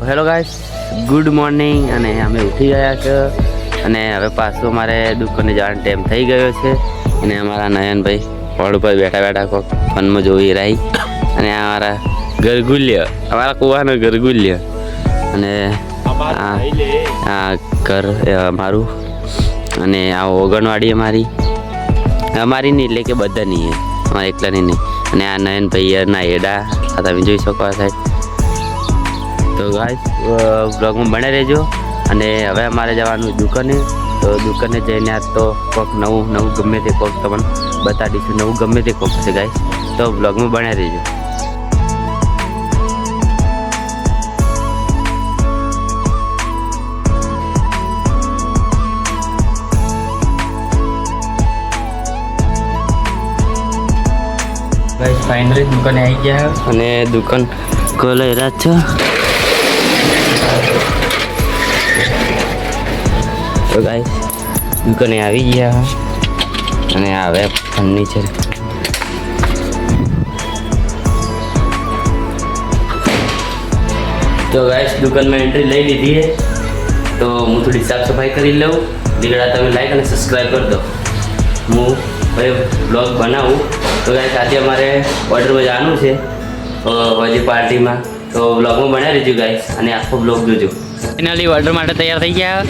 Hello guys, good morning. અને અમે ઉઠી ગયા છે અને હવે પાછું અમારે દુકાને જવાનો ટાઈમ થઈ ગયો છે. અને અમારા નયનભાઈ હોડ ઉપર બેઠા બેઠા કોક ફોનમાં જોઈ રહી. અને અમારા ગરગુલ્ય, અમારા કુવાનો ગરગુલ્ય. અને આ ઘર અમારું અને આ ઓગણવાડી અમારી નહીં, એટલે કે બધાની અમારે એકલાની નહીં. અને આ નયનભાઈ ના એડા આ તમે જોઈ શકો સાહેબ. તો ગાઈસ બ્લોગમાં બને રહેજો. અને હવે અમારે જવાનું દુકાને, તો દુકાને જઈને આજ તો કોઈક નવું ગમે તે કોઈક તમને બતાવી દઈશું. નવું ગમે તે કોઈક છે ગાઈસ, તો બ્લોગમાં બને રહેજો. ગાઈસ ફાઇનલી દુકાને આવી ગયા અને દુકાન ખોલાઈ રહ્યા છે. તો ગાઈસ દુકાને આવી ગયા અને હવે ફર્નિચર તો ગાઈસ દુકાનમાં એન્ટ્રી લઈ લીધી છે. તો હું થોડી સાફ સફાઈ કરી લઉં. દીકરા તમે લાઈક અને સબસ્ક્રાઈબ કરી દો. હું ભાઈ બ્લોગ બનાવું. તો ગાઈસ આજે અમારે ઓર્ડરમાં જવાનું છે હજી પાર્ટીમાં, તો બ્લોગમાં બનાવી રહેજો ગાઈસ અને આખો બ્લોગ જોજો. ફાઇનલી ઓર્ડર માટે તૈયાર થઈ ગયા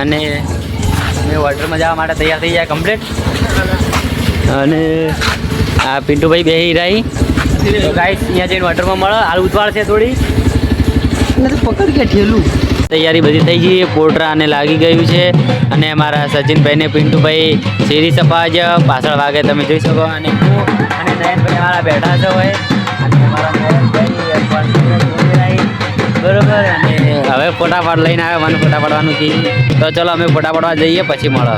અને અમે ઓર્ડરમાં જવા માટે તૈયાર થઈ ગયા કમ્પ્લીટ. અને આ પિન્ટુભાઈ બેહી રહી. તો ગાઈસ અહીંયા જઈને ઓર્ડરમાં મળે. હાલ ઉતવાળ છે થોડી પકડ કે ઠેલું. તૈયારી બધી થઈ ગઈ. પોટરા અને લાગી ગયું છે. અને અમારા સચિનભાઈ ને પિન્ટુભાઈ શેરી સફાજ પાછળ વાગે તમે જોઈ શકો. અને હું અને નયનભાઈ અમારા બેઠા છે હોય. અને અમારા નયનભાઈ બરોબર. અને હવે ફોટા પાડ લઈને આવ્યો, મને ફોટા પાડવાનું કીધું. તો ચલો અમે ફોટા પાડવા જઈએ, પછી મળો.